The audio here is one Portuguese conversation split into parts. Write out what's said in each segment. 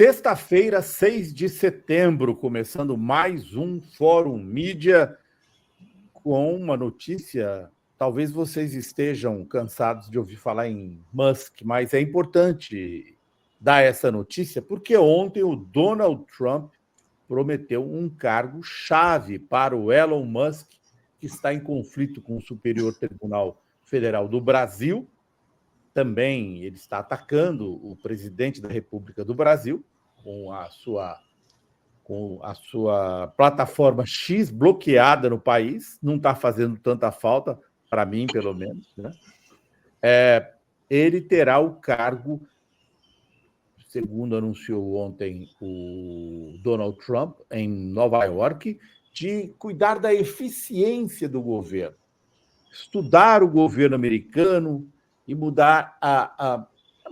Sexta-feira, 6 de setembro, começando mais um Fórum Mídia com uma notícia. Talvez vocês estejam cansados de ouvir falar em Musk, mas é importante dar essa notícia porque ontem o Donald Trump prometeu um cargo-chave para o Elon Musk, que está em conflito com o Superior Tribunal Federal do Brasil. Também ele está atacando o presidente da República do Brasil com a sua plataforma X bloqueada no país. Não está fazendo tanta falta, para mim, pelo menos, né? Ele terá o cargo, segundo anunciou ontem o Donald Trump, em Nova York, de cuidar da eficiência do governo, estudar o governo americano e mudar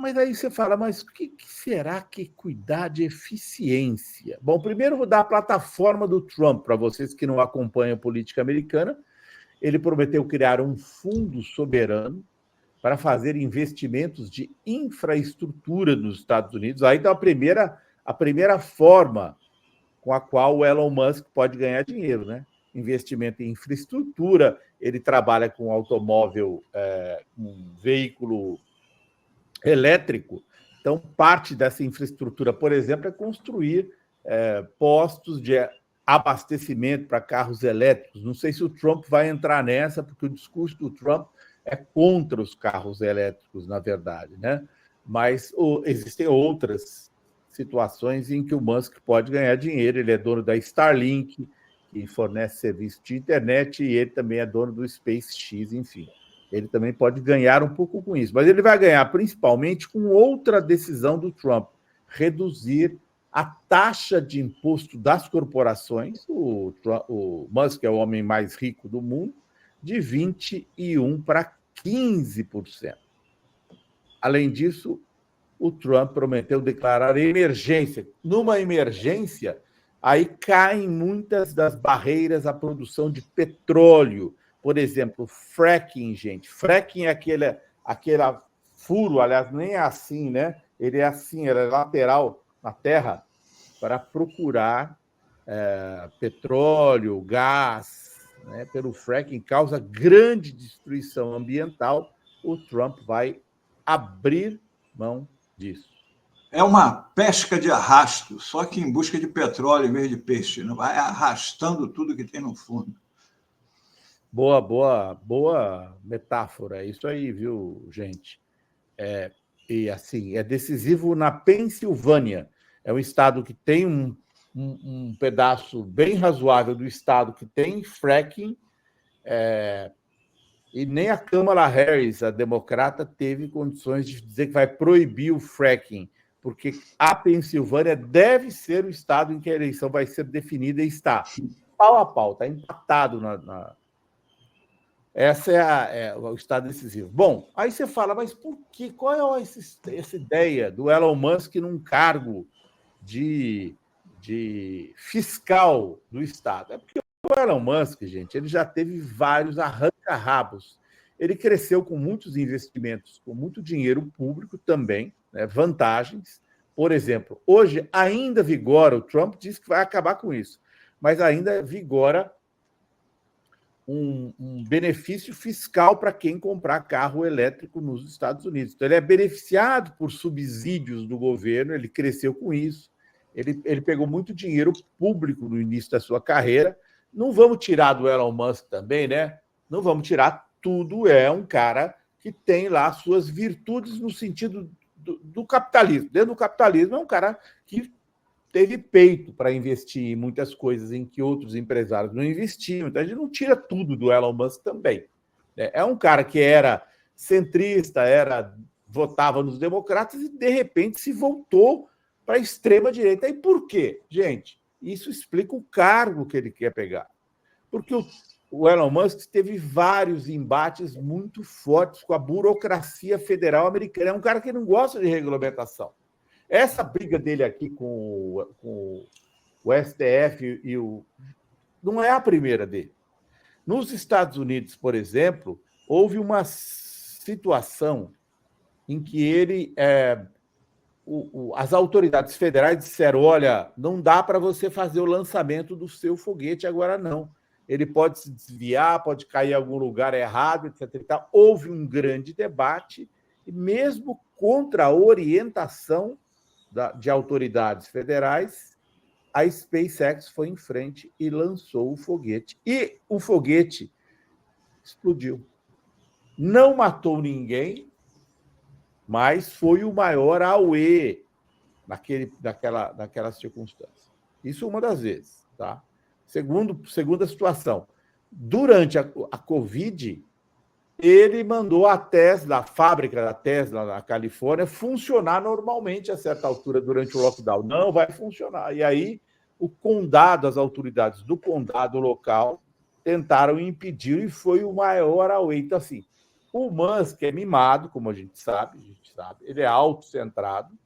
Mas aí você fala, mas o que será que cuidar de eficiência? Bom, primeiro vou dar a plataforma do Trump para vocês que não acompanham a política americana. Ele prometeu criar um fundo soberano para fazer investimentos de infraestrutura nos Estados Unidos. Aí está a primeira forma com a qual o Elon Musk pode ganhar dinheiro, né? Investimento em infraestrutura. Ele trabalha com automóvel, um veículo elétrico. Então, parte dessa infraestrutura, por exemplo, é construir postos de abastecimento para carros elétricos. Não sei se o Trump vai entrar nessa, porque o discurso do Trump é contra os carros elétricos, na verdade, né? Mas existem outras situações em que o Musk pode ganhar dinheiro. Ele é dono da Starlink, que fornece serviço de internet, e ele também é dono do SpaceX, enfim. Ele também pode ganhar um pouco com isso, mas ele vai ganhar principalmente com outra decisão do Trump: reduzir a taxa de imposto das corporações. O Musk é o homem mais rico do mundo, de 21% para 15%. Além disso, o Trump prometeu declarar emergência. Numa emergência, aí caem muitas das barreiras à produção de petróleo. Por exemplo, fracking, gente. Fracking é aquele furo, aliás, nem é assim, né? Ele é assim, ele é lateral na terra para procurar petróleo, gás, né? Pelo fracking, causa grande destruição ambiental. O Trump vai abrir mão disso. É uma pesca de arrasto, só que em busca de petróleo em vez de peixe. Não vai arrastando tudo que tem no fundo. Boa metáfora, é isso aí, viu, gente? E assim, é decisivo na Pensilvânia. É um estado que tem um pedaço bem razoável do estado que tem fracking, e nem a Kamala Harris, a democrata, teve condições de dizer que vai proibir o fracking, porque a Pensilvânia deve ser o estado em que a eleição vai ser definida, e está pau a pau, está empatado Essa é o estado decisivo. Bom, aí você fala, mas por quê? Qual é essa ideia do Elon Musk num cargo de fiscal do Estado? É porque o Elon Musk, gente, ele já teve vários arranca-rabos. Ele cresceu com muitos investimentos, com muito dinheiro público também, né, vantagens. Por exemplo, hoje ainda vigora, o Trump disse que vai acabar com isso, mas ainda vigora um benefício fiscal para quem comprar carro elétrico nos Estados Unidos. Então, ele é beneficiado por subsídios do governo, ele cresceu com isso, ele pegou muito dinheiro público no início da sua carreira. Não vamos tirar do Elon Musk também, né? Não vamos tirar tudo, é um cara que tem lá suas virtudes no sentido do capitalismo. Dentro do capitalismo, é um cara que teve peito para investir em muitas coisas em que outros empresários não investiam. Então, a gente não tira tudo do Elon Musk também. É um cara que era centrista, votava nos democratas e, de repente, se voltou para a extrema-direita. E por quê? Gente, isso explica o cargo que ele quer pegar. Porque o Elon Musk teve vários embates muito fortes com a burocracia federal americana. É um cara que não gosta de regulamentação. Essa briga dele aqui com o STF não é a primeira dele. Nos Estados Unidos, por exemplo, houve uma situação em que as autoridades federais disseram: olha, não dá para você fazer o lançamento do seu foguete agora, não. Ele pode se desviar, pode cair em algum lugar errado, etc. E tal. Houve um grande debate, e mesmo contra a orientação de autoridades federais, a SpaceX foi em frente e lançou o foguete. E o foguete explodiu. Não matou ninguém, mas foi o maior auê naquela circunstância. Isso uma das vezes. Tá? Segunda situação. Durante a Covid, ele mandou a fábrica da Tesla na Califórnia funcionar normalmente a certa altura durante o lockdown. Não vai funcionar. E aí as autoridades do condado local tentaram impedir e foi o maior auê. Então, assim, o Musk é mimado, como a gente sabe, ele é autocentrado,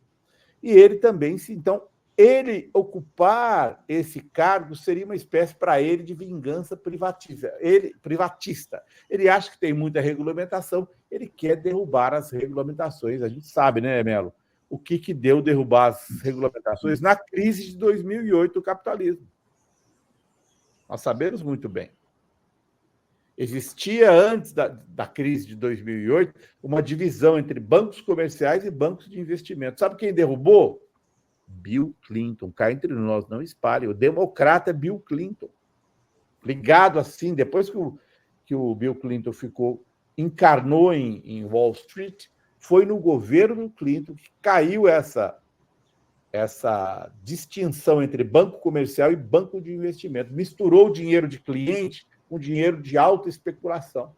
e ele também então, ele ocupar esse cargo seria uma espécie para ele de vingança privatista. Ele acha que tem muita regulamentação, ele quer derrubar as regulamentações. A gente sabe, né, Melo? O que deu derrubar as regulamentações na crise de 2008 do capitalismo. Nós sabemos muito bem. Existia, antes da crise de 2008, uma divisão entre bancos comerciais e bancos de investimento. Sabe quem derrubou? Bill Clinton. Cá entre nós, não espalhe. O democrata Bill Clinton. Ligado assim, depois que o Bill Clinton encarnou em Wall Street, foi no governo Clinton que caiu essa distinção entre banco comercial e banco de investimento. Misturou o dinheiro de cliente com dinheiro de alta especulação.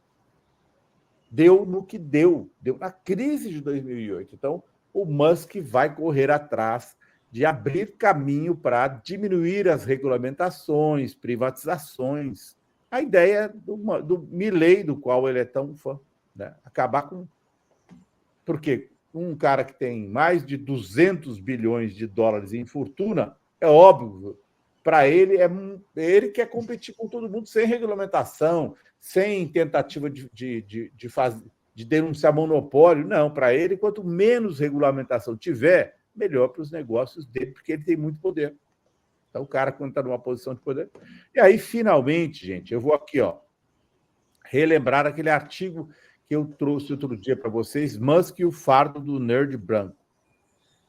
Deu no que deu na crise de 2008. Então, o Musk vai correr atrás de abrir caminho para diminuir as regulamentações, privatizações. A ideia do Milley, do qual ele é tão fã, né? Acabar com... Porque um cara que tem mais de 200 bilhões de dólares em fortuna, é óbvio, para ele, ele quer competir com todo mundo sem regulamentação, sem tentativa de denunciar monopólio. Não, para ele, quanto menos regulamentação tiver, melhor para os negócios dele, porque ele tem muito poder. Então, o cara, quando está numa posição de poder... E aí, finalmente, gente, eu vou aqui relembrar aquele artigo que eu trouxe outro dia para vocês, Musk e o fardo do nerd branco.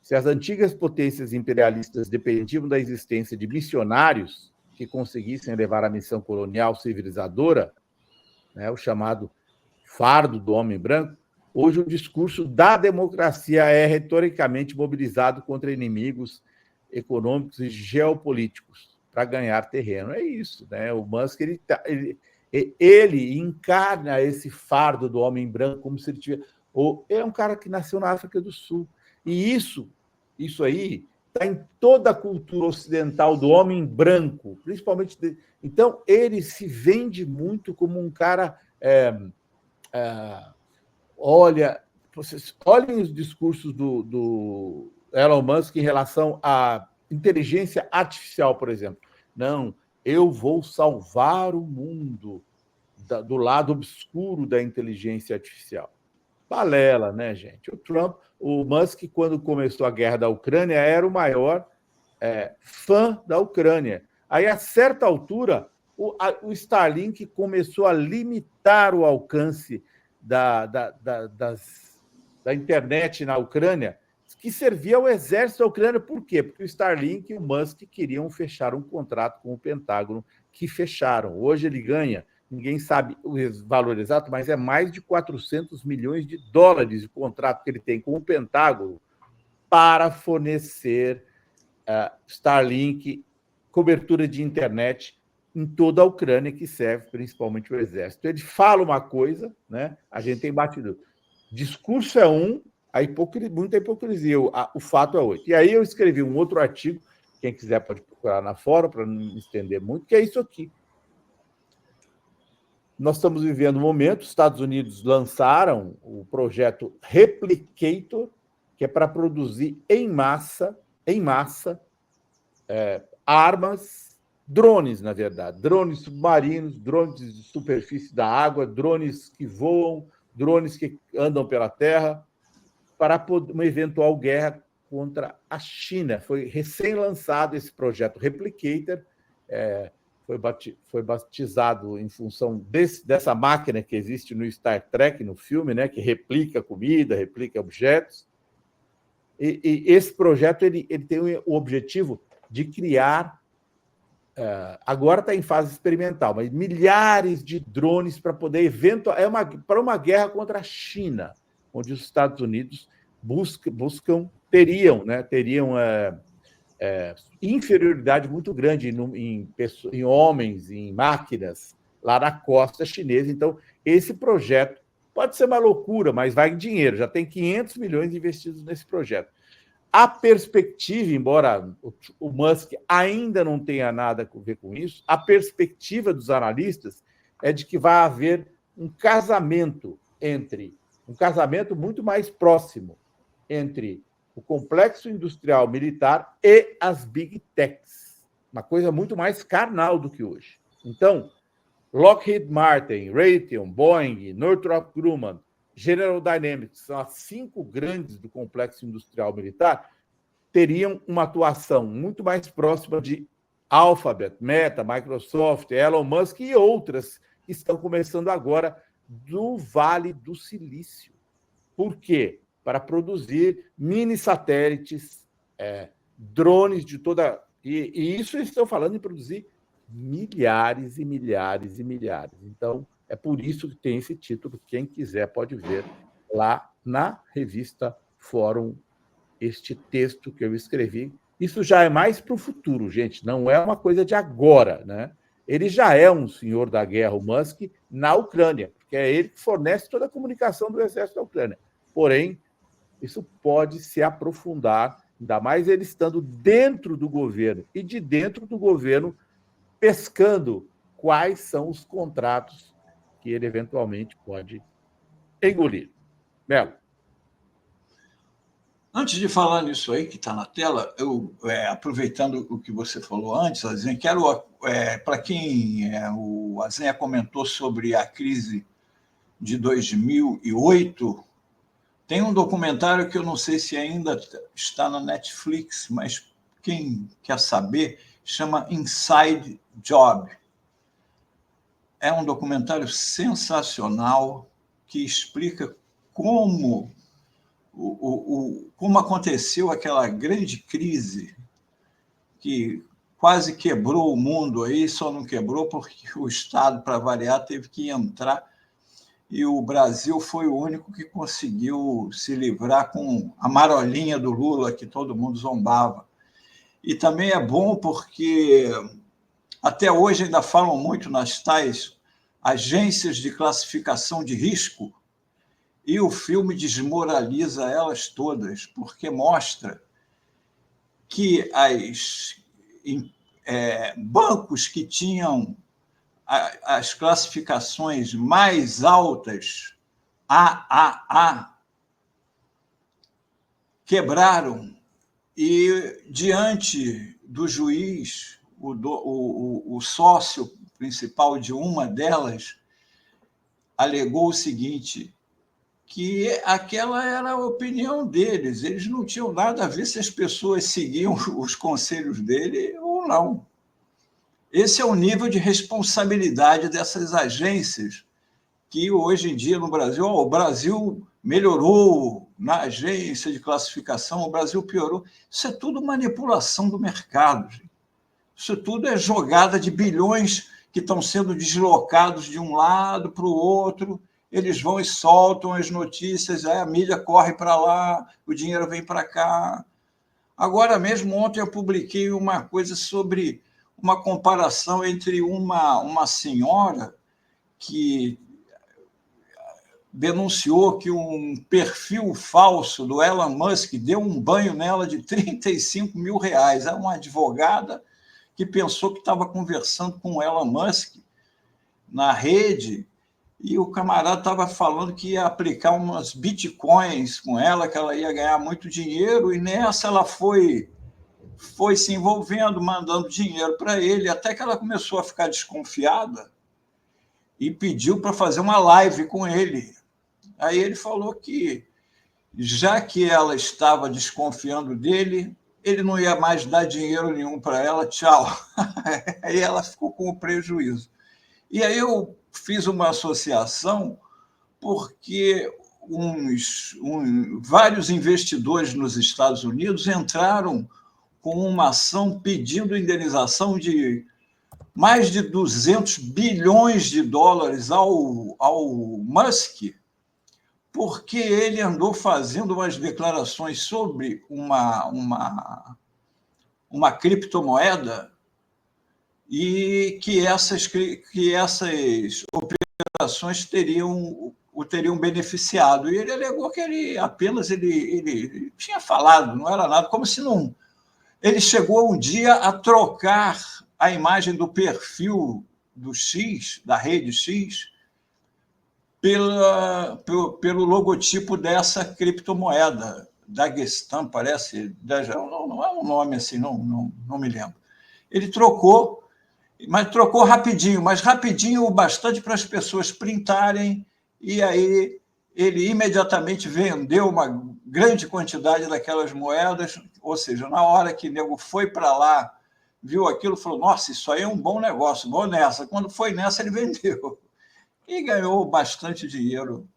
Se as antigas potências imperialistas dependiam da existência de missionários que conseguissem levar a missão colonial civilizadora, né, o chamado fardo do homem branco, hoje o discurso da democracia é retoricamente mobilizado contra inimigos econômicos e geopolíticos para ganhar terreno. É isso, né? O Musk ele encarna esse fardo do homem branco como se ele tivesse... É um cara que nasceu na África do Sul. E isso aí está em toda a cultura ocidental do homem branco, principalmente... Então, ele se vende muito como um cara... olhem os discursos do Elon Musk em relação à inteligência artificial, por exemplo. Não, eu vou salvar o mundo do lado obscuro da inteligência artificial. Balela, né, gente? O Musk, quando começou a guerra da Ucrânia, era o maior fã da Ucrânia. Aí, a certa altura, o Starlink começou a limitar o alcance da internet na Ucrânia, que servia ao exército da Ucrânia. Por quê? Porque o Starlink e o Musk queriam fechar um contrato com o Pentágono, que fecharam. Hoje ele ganha, ninguém sabe o valor exato, mas é mais de 400 milhões de dólares de contrato que ele tem com o Pentágono para fornecer Starlink, cobertura de internet em toda a Ucrânia, que serve principalmente o exército. Ele fala uma coisa, né? A gente tem batido. Discurso é muita hipocrisia, o fato é outro. E aí eu escrevi um outro artigo, quem quiser pode procurar na fórum, para não me estender muito, que é isso aqui. Nós estamos vivendo um momento, os Estados Unidos lançaram o projeto Replicator, que é para produzir em massa, armas, drones, na verdade, drones submarinos, drones de superfície da água, drones que voam, drones que andam pela terra, para uma eventual guerra contra a China. Foi recém-lançado esse projeto Replicator, foi batizado em função dessa máquina que existe no Star Trek, no filme, né, que replica comida, replica objetos. E esse projeto ele tem o objetivo de criar, agora está em fase experimental, mas milhares de drones para poder para uma guerra contra a China, onde os Estados Unidos teriam inferioridade muito grande em homens, em máquinas, lá na costa chinesa. Então, esse projeto pode ser uma loucura, mas vai em dinheiro. Já tem 500 milhões investidos nesse projeto. A perspectiva, embora o Musk ainda não tenha nada a ver com isso, a perspectiva dos analistas é de que vai haver um casamento muito mais próximo entre o complexo industrial militar e as big techs, uma coisa muito mais carnal do que hoje. Então, Lockheed Martin, Raytheon, Boeing, Northrop Grumman, General Dynamics, são as 5 grandes do complexo industrial militar, teriam uma atuação muito mais próxima de Alphabet, Meta, Microsoft, Elon Musk e outras que estão começando agora do Vale do Silício. Por quê? Para produzir mini satélites, drones de toda... E isso eles estão falando em produzir milhares e milhares e milhares. Então, é por isso que tem esse título. Quem quiser pode ver lá na revista Fórum este texto que eu escrevi. Isso já é mais para o futuro, gente. Não é uma coisa de agora, né? Ele já é um senhor da guerra, o Musk, na Ucrânia, porque é ele que fornece toda a comunicação do exército da Ucrânia. Porém, isso pode se aprofundar, ainda mais ele estando dentro do governo e de dentro do governo pescando quais são os contratos que ele eventualmente pode engolir. Melo. Antes de falar nisso aí que está na tela, eu, aproveitando o que você falou antes, Azenha, quero, para quem o Azenha comentou sobre a crise de 2008, tem um documentário que eu não sei se ainda está na Netflix, mas quem quer saber, chama Inside Job. É um documentário sensacional que explica como aconteceu aquela grande crise que quase quebrou o mundo aí, só não quebrou porque o Estado, para variar, teve que entrar e o Brasil foi o único que conseguiu se livrar com a marolinha do Lula, que todo mundo zombava. E também é bom porque até hoje ainda falam muito nas tais agências de classificação de risco, e o filme desmoraliza elas todas, porque mostra que bancos que tinham as classificações mais altas, AAA, quebraram, e diante do juiz, o sócio principal de uma delas alegou o seguinte, que aquela era a opinião deles, eles não tinham nada a ver se as pessoas seguiam os conselhos dele ou não. Esse é o nível de responsabilidade dessas agências que hoje em dia no Brasil, o Brasil melhorou na agência de classificação, o Brasil piorou. Isso é tudo manipulação do mercado. Gente. Isso tudo é jogada de bilhões que estão sendo deslocados de um lado para o outro, eles vão e soltam as notícias, a mídia corre para lá, o dinheiro vem para cá. Agora mesmo, ontem eu publiquei uma coisa sobre uma comparação entre uma senhora que denunciou que um perfil falso do Elon Musk deu um banho nela de R$35 mil. É uma advogada que pensou que estava conversando com o Elon Musk na rede e o camarada estava falando que ia aplicar umas bitcoins com ela, que ela ia ganhar muito dinheiro, e nessa ela foi se envolvendo, mandando dinheiro para ele, até que ela começou a ficar desconfiada e pediu para fazer uma live com ele. Aí ele falou que já que ela estava desconfiando dele, ele não ia mais dar dinheiro nenhum para ela, tchau. Aí ela ficou com o prejuízo. E aí eu fiz uma associação porque vários investidores nos Estados Unidos entraram com uma ação pedindo indenização de mais de 200 bilhões de dólares ao Musk, porque ele andou fazendo umas declarações sobre uma criptomoeda e que essas operações o teriam beneficiado. E ele alegou que ele tinha falado, não era nada, como se não... Ele chegou um dia a trocar a imagem do perfil do X, da rede X, pelo logotipo dessa criptomoeda, Dagestan, parece, não é um nome assim, não me lembro. Ele trocou, mas trocou rapidinho, o bastante para as pessoas printarem, e aí ele imediatamente vendeu uma grande quantidade daquelas moedas, ou seja, na hora que o nego foi para lá, viu aquilo, falou, nossa, isso aí é um bom negócio, vou nessa. Quando foi nessa, ele vendeu. E ganhou bastante dinheiro.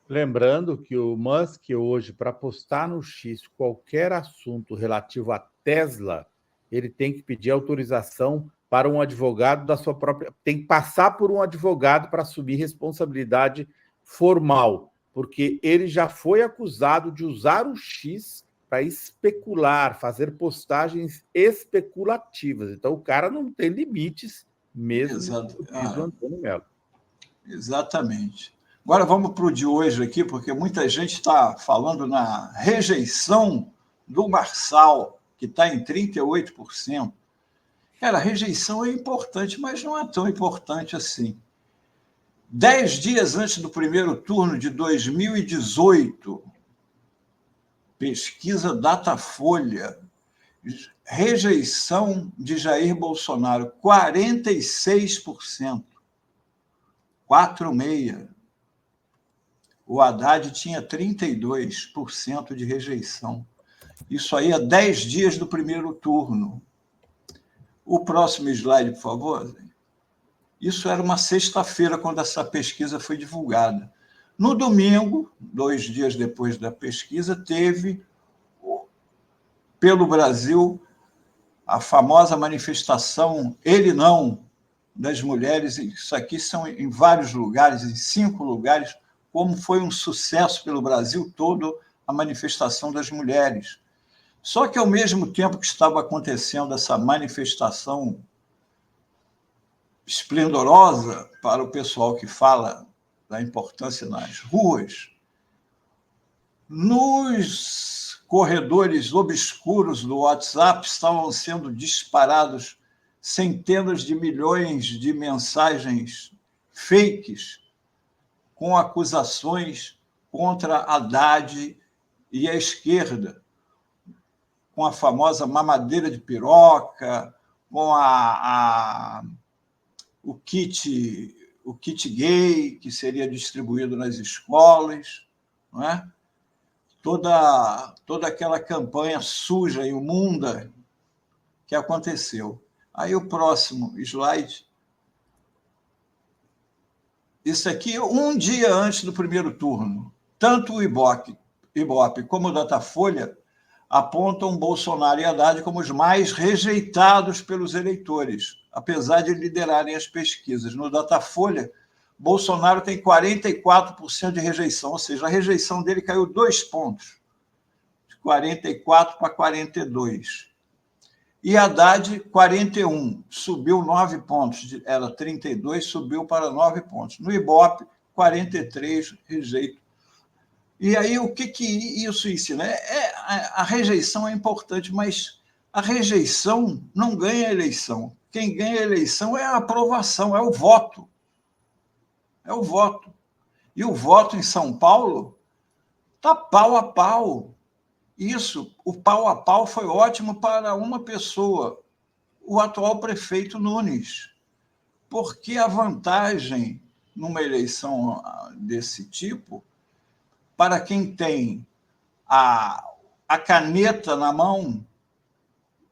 Lembrando que o Musk hoje, para postar no X qualquer assunto relativo à Tesla, ele tem que pedir autorização para um advogado da sua própria... Tem que passar por um advogado para assumir responsabilidade formal, porque ele já foi acusado de usar o X para especular, fazer postagens especulativas. Então, o cara não tem limites mesmo, diz o Antônio Mello. Exatamente. Agora vamos para o de hoje aqui, porque muita gente está falando na rejeição do Marçal, que está em 38%. Cara, a rejeição é importante, mas não é tão importante assim. 10 dias antes do primeiro turno de 2018, pesquisa Datafolha, rejeição de Jair Bolsonaro, 46%. 4,6%. O Haddad tinha 32% de rejeição. Isso aí há 10 dias do primeiro turno. O próximo slide, por favor. Isso era uma sexta-feira, quando essa pesquisa foi divulgada. No domingo, 2 dias depois da pesquisa, teve, pelo Brasil, a famosa manifestação Ele Não, das mulheres. Isso aqui são em vários lugares, em 5 lugares, como foi um sucesso pelo Brasil todo a manifestação das mulheres. Só que, ao mesmo tempo que estava acontecendo essa manifestação esplendorosa para o pessoal que fala da importância nas ruas, nos corredores obscuros do WhatsApp estavam sendo disparados centenas de milhões de mensagens fakes com acusações contra Haddad e a esquerda, com a famosa mamadeira de piroca, com o kit gay que seria distribuído nas escolas, não é? Toda aquela campanha suja e imunda que aconteceu. Aí o próximo slide. Isso aqui, um dia antes do primeiro turno, tanto o Ibope como o Datafolha apontam Bolsonaro e Haddad como os mais rejeitados pelos eleitores, apesar de liderarem as pesquisas. No Datafolha, Bolsonaro tem 44% de rejeição, ou seja, a rejeição dele caiu 2 pontos, de 44 para 42. E Haddad, 41, subiu 9 pontos, era 32, subiu para 9 pontos. No Ibope, 43, rejeito. E aí, o que isso ensina? A rejeição é importante, mas a rejeição não ganha eleição. Quem ganha eleição é a aprovação, é o voto. É o voto. E o voto em São Paulo está pau a pau. Isso, o pau a pau foi ótimo para uma pessoa, o atual prefeito Nunes, porque a vantagem numa eleição desse tipo, para quem tem a caneta na mão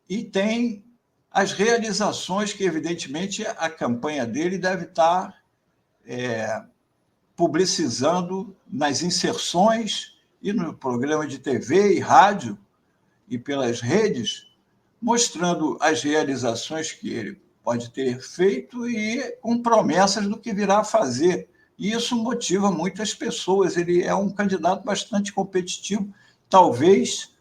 e tem as realizações que, evidentemente, a campanha dele deve estar publicizando nas inserções e no programa de TV e rádio e pelas redes, mostrando as realizações que ele pode ter feito e com promessas do que virá a fazer. E isso motiva muitas pessoas. Ele é um candidato bastante competitivo. Talvez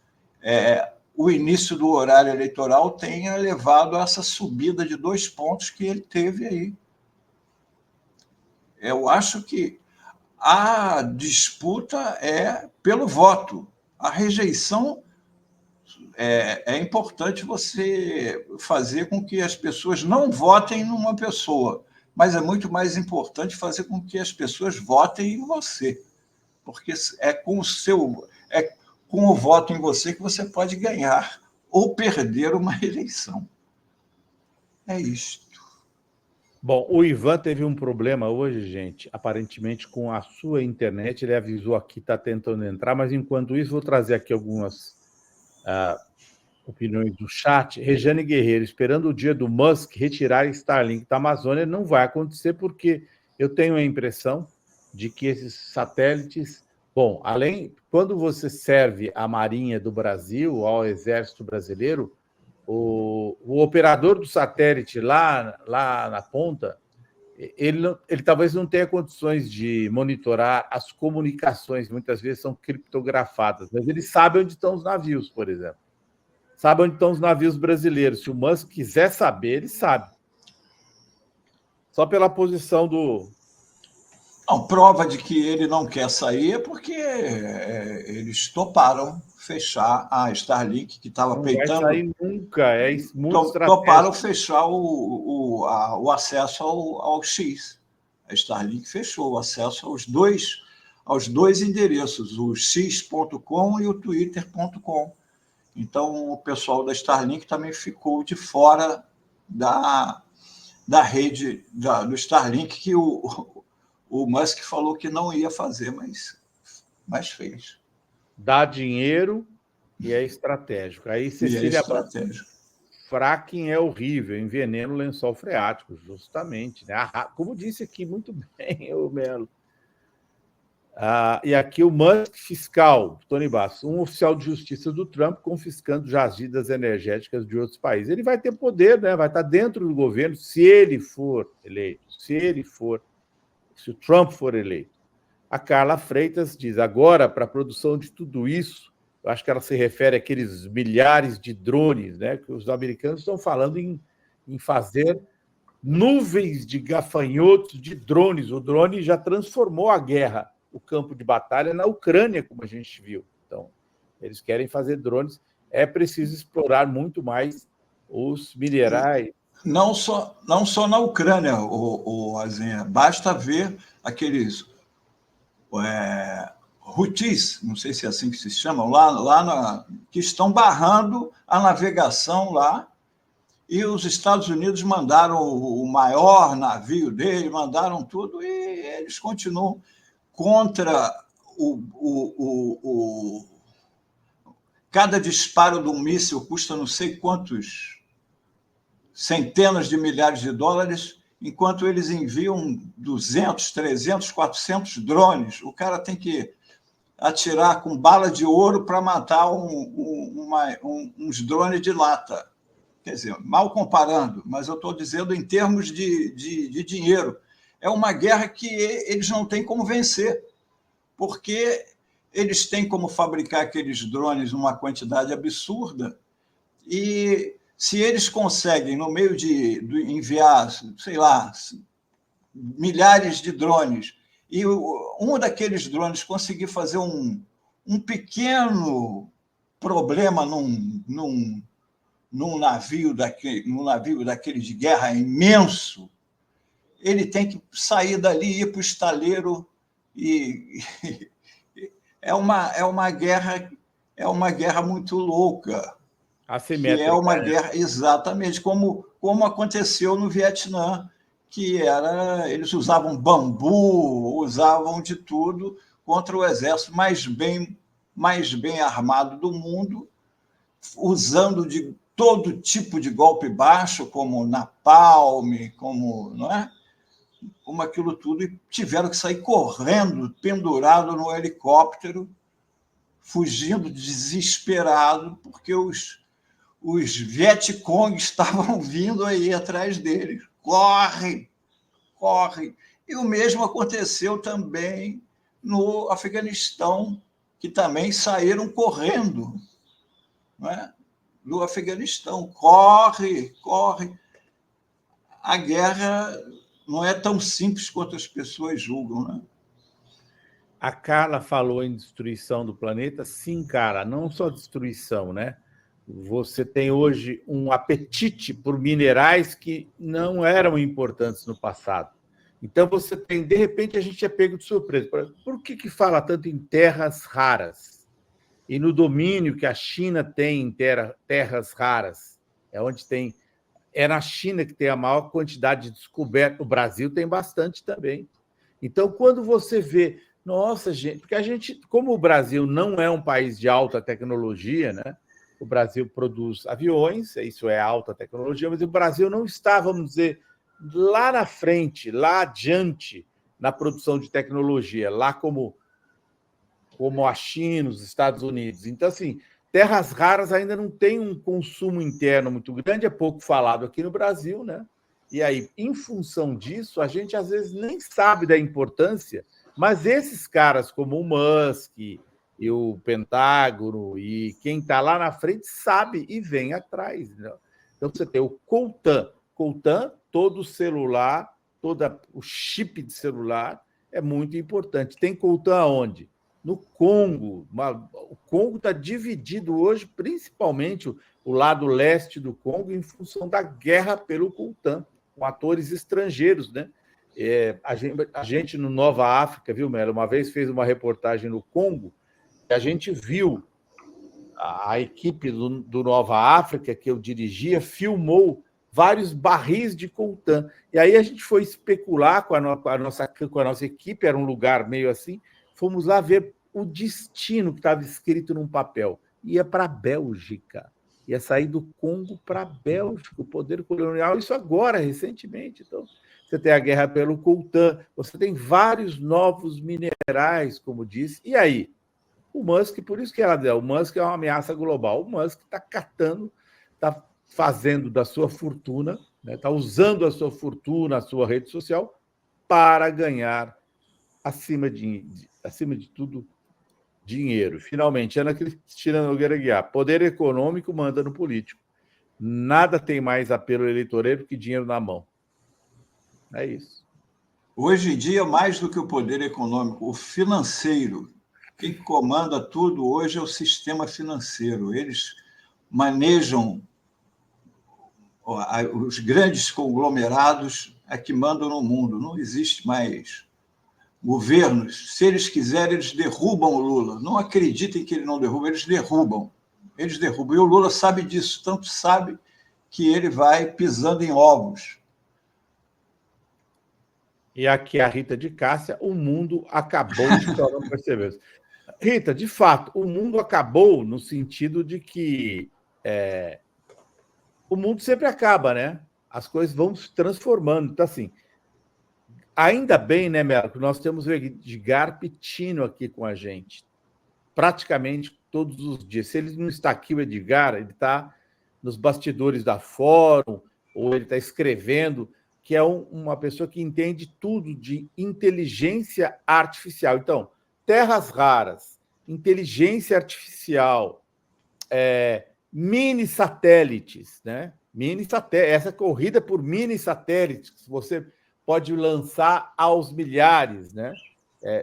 o início do horário eleitoral tenha levado a essa subida de 2 pontos que ele teve aí. Eu acho que a disputa é pelo voto. A rejeição é importante você fazer com que as pessoas não votem numa pessoa, mas é muito mais importante fazer com que as pessoas votem em você, porque é com o voto em você que você pode ganhar ou perder uma eleição. É isto. Bom, o Ivan teve um problema hoje, gente, aparentemente com a sua internet. Ele avisou aqui, está tentando entrar, mas enquanto isso, vou trazer aqui algumas opiniões do chat. Rejane Guerreiro, esperando o dia do Musk retirar Starlink da Amazônia, não vai acontecer, porque eu tenho a impressão de que esses satélites... Bom, quando você serve à Marinha do Brasil, ao Exército Brasileiro, o operador do satélite lá na ponta, ele talvez não tenha condições de monitorar as comunicações, muitas vezes são criptografadas, mas ele sabe onde estão os navios, por exemplo. Sabe onde estão os navios brasileiros. Se o Musk quiser saber, ele sabe. Só pela posição do... Não, prova de que ele não quer sair é porque eles toparam fechar a Starlink, que estava peitando. Não vai sair nunca, é muito estratégico. Toparam fechar o acesso ao X. A Starlink fechou o acesso aos dois endereços, o x.com e o twitter.com. Então, o pessoal da Starlink também ficou de fora da rede do Starlink, que o Musk falou que não ia fazer, mas fez. Dá dinheiro e é estratégico. Aí, Cecília, fracking é horrível, envenena o lençol freático, justamente. Né? Como disse aqui muito bem o Melo. E aqui o Musk fiscal, Tony Bastos, um oficial de justiça do Trump confiscando jazidas energéticas de outros países. Ele vai ter poder, né? Vai estar dentro do governo se ele for eleito, se o Trump for eleito. A Carla Freitas diz, agora, para a produção de tudo isso, eu acho que ela se refere àqueles milhares de drones, né, que os americanos estão falando em fazer nuvens de gafanhotos de drones. O drone já transformou a guerra, o campo de batalha, na Ucrânia, como a gente viu. Então, eles querem fazer drones. É preciso explorar muito mais os minerais. Não só na Ucrânia, Azenha. Basta ver aqueles Houthis, não sei se é assim que se chamam, que estão barrando a navegação lá, e os Estados Unidos mandaram o maior navio dele, mandaram tudo, e eles continuam contra cada disparo de um míssil custa não sei quantos centenas de milhares de dólares, enquanto eles enviam 200, 300, 400 drones. O cara tem que atirar com bala de ouro para matar uns drones de lata. Quer dizer, mal comparando, mas eu estou dizendo em termos de dinheiro. É uma guerra que eles não têm como vencer, porque eles têm como fabricar aqueles drones numa quantidade absurda e... Se eles conseguem, no meio de enviar, sei lá, milhares de drones, e um daqueles drones conseguir fazer um pequeno problema num navio daquele de guerra imenso, ele tem que sair dali e ir para o estaleiro. É uma guerra muito louca. Que é uma guerra, exatamente, como aconteceu no Vietnã, que eles usavam bambu, usavam de tudo contra o exército mais bem mais bem armado do mundo, usando de todo tipo de golpe baixo, como napalm, não é? Como aquilo tudo, e tiveram que sair correndo, pendurado no helicóptero, fugindo desesperado, porque os Vietcong estavam vindo aí atrás deles. Corre, corre. E o mesmo aconteceu também no Afeganistão, que também saíram correndo, não é? Do Afeganistão. Corre, corre. A guerra não é tão simples quanto as pessoas julgam, né? A Carla falou em destruição do planeta. Sim, cara, não só destruição, né? Você tem hoje um apetite por minerais que não eram importantes no passado. Então, você tem, de repente, a gente é pego de surpresa. Por que fala tanto em terras raras? E no domínio que a China tem em terras raras, é onde tem. É na China que tem a maior quantidade de descoberta. O Brasil tem bastante também. Então, quando você vê, nossa, gente, porque a gente, como o Brasil não é um país de alta tecnologia, né? O Brasil produz aviões, isso é alta tecnologia, mas o Brasil não está, vamos dizer, lá na frente, lá adiante na produção de tecnologia, lá como a China, os Estados Unidos. Então, assim, terras raras ainda não tem um consumo interno muito grande, é pouco falado aqui no Brasil, né? E aí, em função disso, a gente às vezes nem sabe da importância, mas esses caras como o Musk e o Pentágono e quem está lá na frente sabe e vem atrás. Né? Então, você tem o Coltan. Coltan, todo celular, todo o chip de celular é muito importante. Tem Coltan onde? No Congo. O Congo está dividido hoje, principalmente o lado leste do Congo, em função da guerra pelo coltan, com atores estrangeiros, né? A gente no Nova África, viu, Melo? Uma vez fez uma reportagem no Congo e a gente viu a equipe do Nova África que eu dirigia filmou vários barris de coltan. E aí a gente foi especular com a nossa equipe, era um lugar meio assim, fomos lá ver o destino que estava escrito num papel. Ia para a Bélgica. Ia sair do Congo para a Bélgica, o poder colonial, isso agora, recentemente. Então, você tem a guerra pelo coltan, você tem vários novos minerais, como disse. E aí? O Musk, por isso que o Musk é uma ameaça global. O Musk está catando, está fazendo da sua fortuna, está usando a sua fortuna, a sua rede social, para ganhar, acima de tudo, dinheiro. Finalmente, Ana Cristina Nogueira Guiar, poder econômico manda no político. Nada tem mais apelo eleitoreiro que dinheiro na mão. É isso. Hoje em dia, mais do que o poder econômico, o financeiro. Quem comanda tudo hoje é o sistema financeiro. Eles manejam os grandes conglomerados que mandam no mundo. Não existe mais governos. Se eles quiserem, eles derrubam o Lula. Não acreditem que ele não derruba, eles derrubam. Eles derrubam. E o Lula sabe disso, tanto sabe que ele vai pisando em ovos. E aqui a Rita de Cássia, o mundo acabou, só não percebeu. Rita, de fato, o mundo acabou no sentido de que o mundo sempre acaba, né? As coisas vão se transformando. Então, assim, ainda bem, né, Melo, que nós temos o Edgar Pitino aqui com a gente, praticamente todos os dias. Se ele não está aqui, o Edgar, ele está nos bastidores da Fórum, ou ele está escrevendo, que é uma pessoa que entende tudo de inteligência artificial. Então, terras raras, inteligência artificial, mini satélites, né? Essa corrida por mini satélites que você pode lançar aos milhares, né?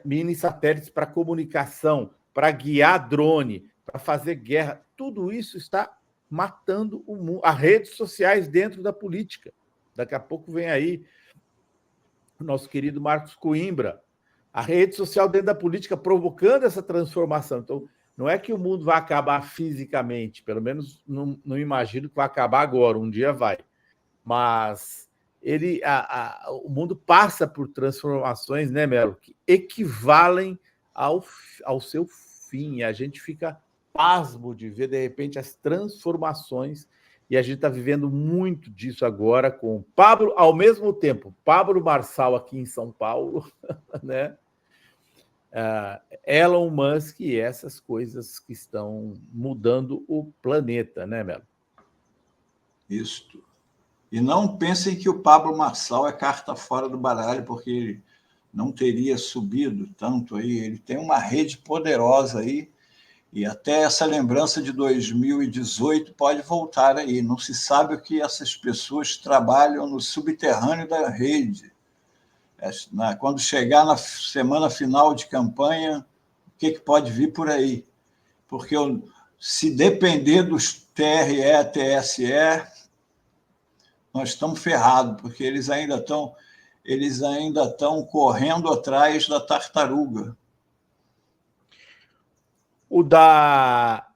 Mini satélites para comunicação, para guiar drone, para fazer guerra, tudo isso está matando o mundo. As redes sociais dentro da política. Daqui a pouco vem aí o nosso querido Marcos Coimbra, a rede social dentro da política provocando essa transformação. Então, não é que o mundo vai acabar fisicamente, pelo menos não imagino que vai acabar agora, um dia vai. Mas o mundo passa por transformações, né, Melo, que equivalem ao seu fim. E a gente fica pasmo de ver, de repente, as transformações. E a gente está vivendo muito disso agora com Pablo, ao mesmo tempo, Pablo Marçal aqui em São Paulo, né? Elon Musk e essas coisas que estão mudando o planeta, né, Melo? Isso. E não pensem que o Pablo Marçal é carta fora do baralho, porque ele não teria subido tanto aí. Ele tem uma rede poderosa aí, e até essa lembrança de 2018 pode voltar aí. Não se sabe o que essas pessoas trabalham no subterrâneo da rede. Quando chegar na semana final de campanha, o que pode vir por aí? Porque se depender dos TRE, TSE, nós estamos ferrados, porque eles ainda estão correndo atrás da tartaruga. O da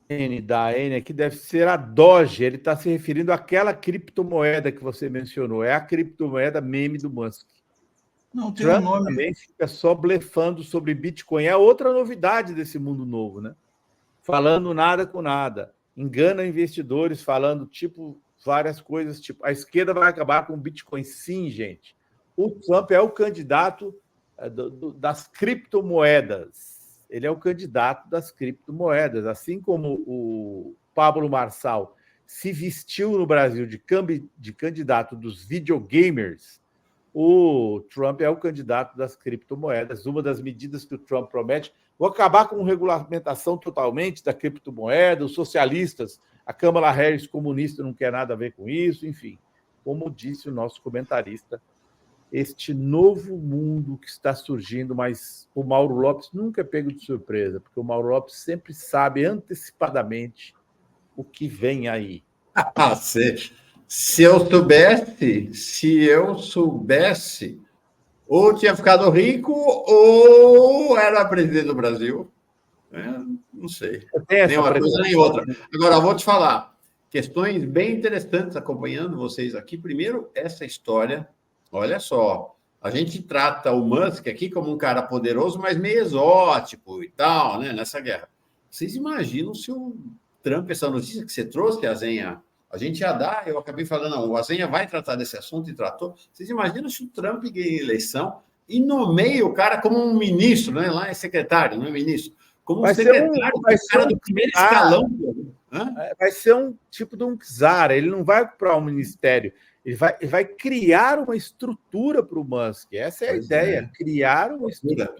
N aqui deve ser a Doge. Ele está se referindo àquela criptomoeda que você mencionou. É a criptomoeda meme do Musk. Não tem Trump um nome. Também fica só blefando sobre Bitcoin. É outra novidade desse mundo novo, né? Falando nada com nada. Engana investidores, falando várias coisas, tipo, a esquerda vai acabar com o Bitcoin. Sim, gente. O Trump é o candidato das criptomoedas. Ele é o candidato das criptomoedas, assim como o Pablo Marçal se vestiu no Brasil de candidato dos videogamers. O Trump é o candidato das criptomoedas. Uma das medidas que o Trump promete: vou acabar com a regulamentação totalmente da criptomoeda, os socialistas, a Kamala Harris comunista não quer nada a ver com isso, enfim. Como disse o nosso comentarista, este novo mundo que está surgindo, mas o Mauro Lopes nunca é pego de surpresa, porque o Mauro Lopes sempre sabe antecipadamente o que vem aí. Se eu soubesse, ou tinha ficado rico, ou era presidente do Brasil. Não sei. Nem uma coisa nem outra. Agora, eu vou te falar questões bem interessantes acompanhando vocês aqui. Primeiro, essa história. Olha só, a gente trata o Musk aqui como um cara poderoso, mas meio exótico e tal, né, nessa guerra. Vocês imaginam se o Trump, essa notícia que você trouxe, a Zenha, a gente ia dar, eu acabei falando, não, a Zenha vai tratar desse assunto e tratou. Vocês imaginam se o Trump ganha eleição e nomeia o cara como um ministro, né? Lá é secretário, não é ministro. Como um secretário, cara do primeiro escalão. Vai ser um tipo de um czar, ele não vai para um ministério. Ele vai criar uma estrutura para o Musk. Essa é a ideia, criar uma estrutura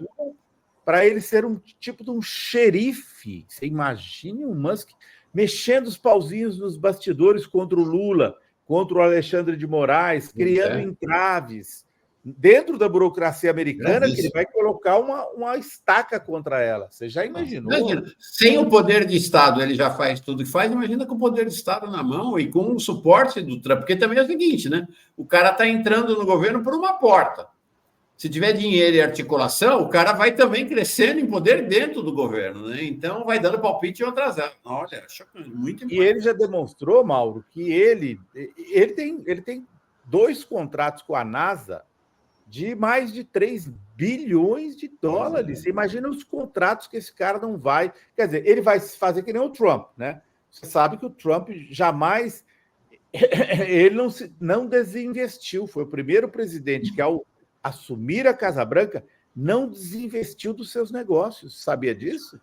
para ele ser um tipo de um xerife. Você imagine o Musk mexendo os pauzinhos nos bastidores contra o Lula, contra o Alexandre de Moraes, criando entraves dentro da burocracia americana, que ele vai colocar uma estaca contra ela. Você já imaginou? Imagina, sem o poder de Estado, ele já faz tudo que faz, imagina com o poder de Estado na mão e com o suporte do Trump, porque também é o seguinte, né? O cara está entrando no governo por uma porta. Se tiver dinheiro e articulação, o cara vai também crescendo em poder dentro do governo, né? Então, vai dando palpite e outras áreas. Olha, chocante, muito importante. E ele já demonstrou, Mauro, que ele tem 2 contratos com a NASA de mais de 3 bilhões de dólares. Você imagina os contratos que esse cara não vai... Quer dizer, ele vai fazer que nem o Trump, né? Você sabe que o Trump jamais... Ele não desinvestiu. Foi o primeiro presidente que, ao assumir a Casa Branca, não desinvestiu dos seus negócios. Sabia disso?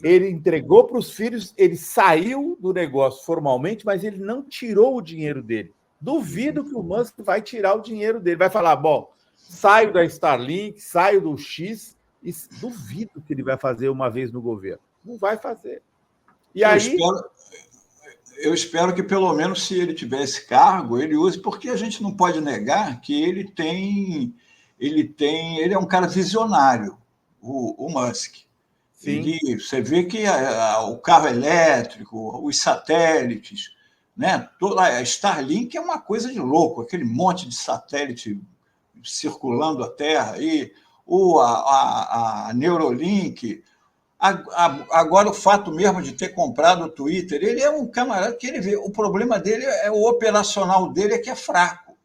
Ele entregou para os filhos, ele saiu do negócio formalmente, mas ele não tirou o dinheiro dele. Duvido que o Musk vai tirar o dinheiro dele. Vai falar, bom, saio da Starlink, saio do X, e duvido que ele vai fazer uma vez no governo. Não vai fazer. E eu espero que, pelo menos, se ele tiver esse cargo, ele use, porque a gente não pode negar que ele é um cara visionário, o Musk. Você vê que o carro elétrico, os satélites, né? A Starlink é uma coisa de louco, aquele monte de satélite circulando a Terra, aí, a Neuralink. Agora, o fato mesmo de ter comprado o Twitter, ele é um camarada que ele vê. O problema dele o operacional dele é que é fraco.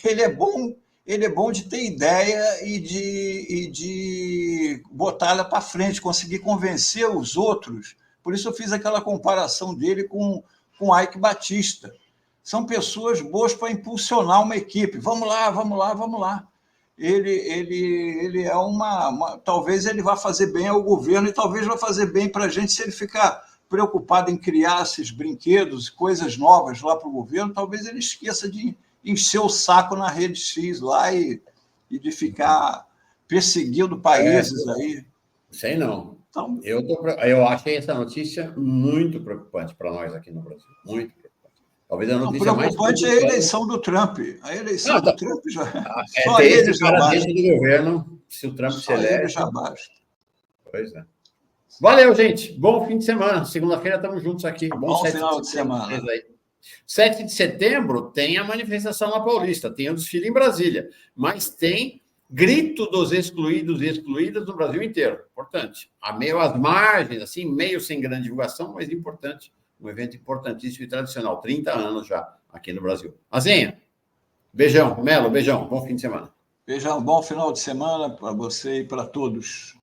Ele é bom, ele é bom de ter ideia e de botar ela para frente, conseguir convencer os outros. Por isso eu fiz aquela comparação dele com Ike Batista. São pessoas boas para impulsionar uma equipe. Vamos lá, vamos lá, vamos lá. Ele é talvez ele vá fazer bem ao governo e talvez vá fazer bem para a gente se ele ficar preocupado em criar esses brinquedos, coisas novas lá para o governo, talvez ele esqueça de encher o saco na rede X lá e de ficar perseguindo países aí. Sei não. Então, eu achei essa notícia muito preocupante para nós aqui no Brasil. Muito preocupante. Talvez a notícia mais preocupante é a eleição do Trump. A eleição do Trump já... Só ele já basta. Do governo, se o Trump se elege... ele já basta. Pois é. Valeu, gente. Bom fim de semana. Segunda-feira estamos juntos aqui. Bom final de semana. 7 de setembro tem a manifestação na Paulista, tem o desfile em Brasília, mas tem grito dos excluídos e excluídas no Brasil inteiro. Importante. A meio às margens, assim, meio sem grande divulgação, mas importante. Um evento importantíssimo e tradicional. 30 anos já aqui no Brasil. Azenha, beijão. Melo, beijão. Bom fim de semana. Beijão. Bom final de semana para você e para todos.